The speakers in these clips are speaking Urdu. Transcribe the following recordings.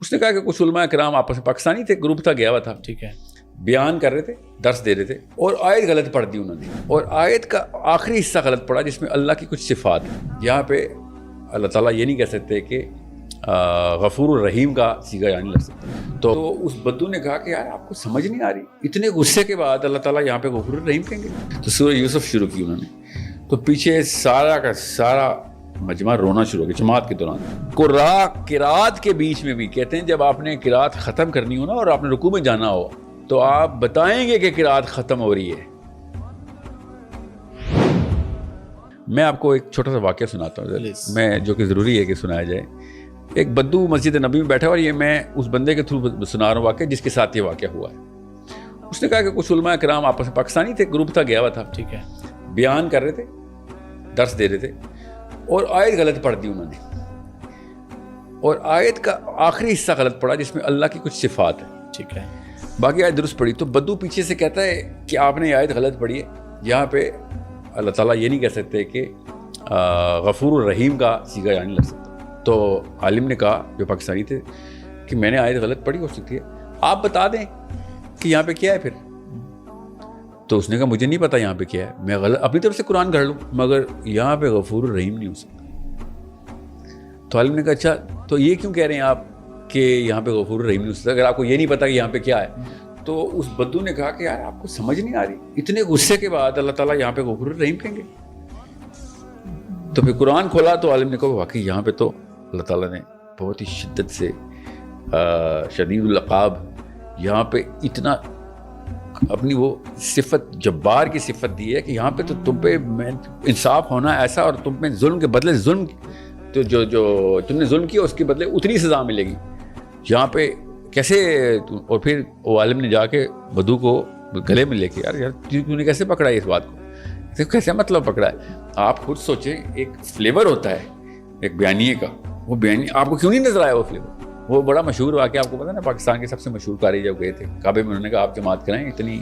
اس نے کہا کہ کچھ علماء کرام آپس میں پاکستانی تھے، گروپ تھا، گیا ہوا تھا، ٹھیک ہے، بیان کر رہے تھے، درس دے رہے تھے، اور آیت غلط پڑھ دی انہوں نے، اور آیت کا آخری حصہ غلط پڑھا جس میں اللہ کی کچھ صفات ہیں۔ یہاں پہ اللہ تعالیٰ یہ نہیں کہہ سکتے کہ غفور الرحیم کا صیغہ یہاں نہیں لگ سکتا۔ تو اس بدو نے کہا کہ یار آپ کو سمجھ نہیں آ رہی، اتنے غصے کے بعد اللہ تعالیٰ یہاں پہ غفور الرحیم کہیں گے؟ تو سورہ یوسف شروع کی انہوں نے، تو پیچھے سارا کا سارا مجمع رونا شروع ہو گیا جماعت کے دوران۔ قرات کے بیچ میں بھی کہتے ہیں جب آپ نے قرات ختم کرنی ہو نا اور آپ نے رکوع میں جانا ہو تو آپ بتائیں گے کہ قرات ختم ہو رہی ہے۔ میں آپ کو ایک چھوٹا سا واقعہ سناتا ہوں میں، جو کہ ضروری ہے کہ سنایا جائے۔ ایک بدو مسجد نبی میں بیٹھا، اور یہ میں اس بندے کے تھرو سنا رہا ہوں واقعہ جس کے ساتھ یہ واقعہ ہوا ہے۔ اس نے کہا کہ کچھ علماء کرام آپس میں پاکستانی تھے، گروپ تھا، گیا ہوا تھا، ٹھیک ہے، بیان کر رہے تھے، درس دے رہے تھے، اور آیت غلط پڑھ دی انہوں نے، اور آیت کا آخری حصہ غلط پڑھا جس میں اللہ کی کچھ صفات ہیں، ٹھیک ہے، باقی آیت درست پڑھی۔ تو بدو پیچھے سے کہتا ہے کہ آپ نے یہ آیت غلط پڑھی ہے، یہاں پہ اللہ تعالیٰ یہ نہیں کہہ سکتے کہ غفور الرحیم کا صیغہ یہاں نہیں لگ سکتا۔ تو عالم نے کہا جو پاکستانی تھے کہ میں نے آیت غلط پڑھی، ہو سکتی ہے آپ بتا دیں کہ یہاں پہ کیا ہے پھر۔ تو اس نے کہا مجھے نہیں پتا یہاں پہ کیا ہے، میں غلط اپنی طرف سے قرآن گھڑ لوں، مگر یہاں پہ غفور الرحیم نہیں ہو سکتا۔ تو عالم نے کہا اچھا تو یہ کیوں کہہ رہے ہیں آپ کہ یہاں پہ غفور الرحیم نہیں ہو سکتا اگر آپ کو یہ نہیں پتا کہ یہاں پہ کیا ہے؟ تو اس بدو نے کہا کہ یار آپ کو سمجھ نہیں آ رہی، اتنے غصے کے بعد اللہ تعالیٰ یہاں پہ غفور الرحیم کہیں گے؟ تو پھر قرآن کھولا تو عالم نے کہا واقعی یہاں پہ تو اللہ تعالیٰ نے بہت ہی شدت سے شدید العقاب، یہاں پہ اتنا اپنی وہ صفت جبار کی صفت دی ہے کہ یہاں پہ تو تم پہ انصاف ہونا ایسا، اور تم پہ ظلم کے بدلے ظلم، تو جو تم نے ظلم کیا اس کے بدلے اتنی سزا ملے گی یہاں پہ کیسے۔ اور پھر وہ عالم نے جا کے بدو کو گلے میں لے کے یار تم نے کیسے پکڑا ہے اس بات کو، کیسے مطلب پکڑا ہے؟ آپ خود سوچیں، ایک فلیور ہوتا ہے ایک بیانیے کا، وہ بیانیہ آپ کو کیوں نہیں نظر آیا وہ فلیور؟ وہ بڑا مشہور واقعہ آپ کو پتا نا، پاکستان کے سب سے مشہور قاری جب گئے تھے کعبے میں، انہوں نے کہا آپ جماعت کرائیں اتنی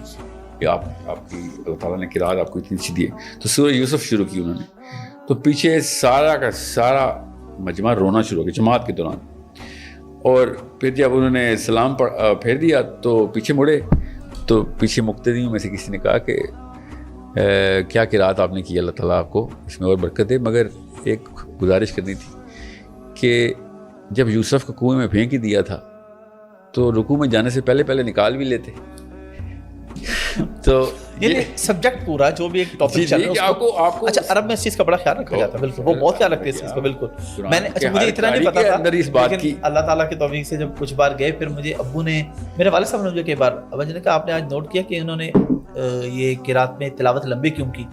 کہ آپ کی اللہ تعالیٰ نے قرات آپ کو اتنی اچھی دی ہے۔ تو سورہ یوسف شروع کی انہوں نے، تو پیچھے سارا کا سارا مجمع رونا شروع ہو گیا جماعت کے دوران۔ اور پھر جب انہوں نے سلام پھیر دیا تو پیچھے مڑے تو پیچھے مقتدیوں میں سے کسی نے کہا کہ کیا قرات آپ نے کی، اللہ تعالیٰ آپ کو اس میں اور برکت دے، مگر ایک گزارش کرنی تھی کہ جب یوسف کو کنویں میں پھینک ہی دیا تھا تو رکوع میں جانے سے پہلے نکال بھی لیتے۔ تو یعنی سبجیکٹ پورا جو بھی ایک ٹاپک چل رہا ہے آپ کو اچھا عرب میں اس چیز کا بڑا خیال رکھا جاتا ہے، بالکل وہ بہت خیال رکھتے ہیں اس چیز کا، بالکل میں نے اچھا مجھے اتنا نہیں پتا تھا اندر اس بات کی، اللہ تعالیٰ کی توفیق سے جب کچھ بار گئے پھر مجھے ابو نے، میرے والد صاحب نے مجھے کئی بار ابا جی نے کہا آپ نے آج نوٹ کیا کہ انہوں نے یہ قرات میں تلاوت لمبی کیوں کی؟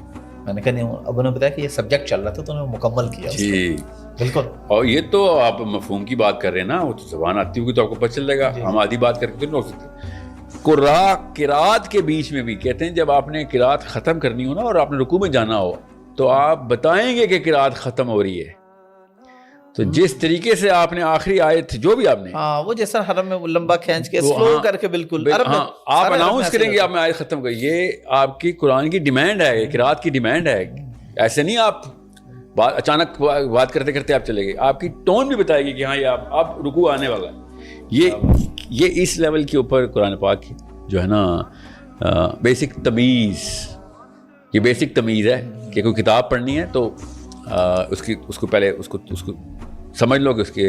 میں نے کہا نہیں، ابو نے بتایا کہ یہ سبجیکٹ چل رہا تھا تو انہوں نے مکمل کیا۔ جی بالکل، اور یہ تو آپ مفہوم کی بات کر رہے ہیں نا، وہ تو زبان آتی ہوگی تو آپ کو پتہ چل جائے گا، ہم آدھی بات کر کے تو نہیں ہو سکتے۔ قرات کے بیچ میں بھی کہتے ہیں جب آپ نے قرات ختم کرنی ہو نا اور آپ نے رکوع میں جانا ہو تو آپ بتائیں گے کہ قرات ختم ہو رہی ہے۔ تو جس طریقے سے آپ نے آخری آیت جو بھی آپ نے وہ جیسا حرم میں لمبا کھینچ کے سلو کر کے بالکل آپ اناؤنس کریں گے آپ نے آیت ختم کر، یہ آپ کی قرآن کی ڈیمانڈ ہے، قرات کی ڈیمانڈ ہے۔ ایسے نہیں آپ اچانک بات کرتے کرتے آپ چلے گئے، آپ کی ٹون بھی بتائے گی کہ ہاں یہ اب رکوع آنے والا ہے۔ یہ اس لیول کے اوپر قرآن پاک کی جو ہے نا بیسک تمیز، یہ بیسک تمیز ہے کہ کوئی کتاب پڑھنی ہے تو اس کو پہلے اس کو سمجھ لو کہ اس کے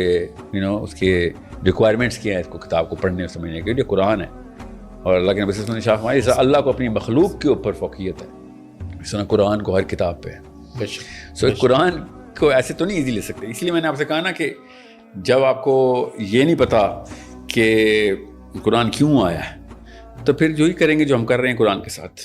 اس کے ریکوائرمنٹس کیا ہیں اس کو کتاب کو پڑھنے اور سمجھنے کے، یہ قرآن ہے۔ اور اللہ کے نبی صلی اللہ علیہ وسلم نے شاہ فرمایا اللہ کو اپنی مخلوق کے اوپر فوقیت ہے، اس طرح قرآن کو ہر کتاب پہ ہے۔ سو قرآن کو ایسے تو نہیں ایزی لے سکتے، اس لیے میں نے آپ سے کہا نا کہ جب آپ کو یہ نہیں پتا کہ قرآن کیوں آیا ہے تو پھر جو ہی کریں گے جو ہم کر رہے ہیں قرآن کے ساتھ۔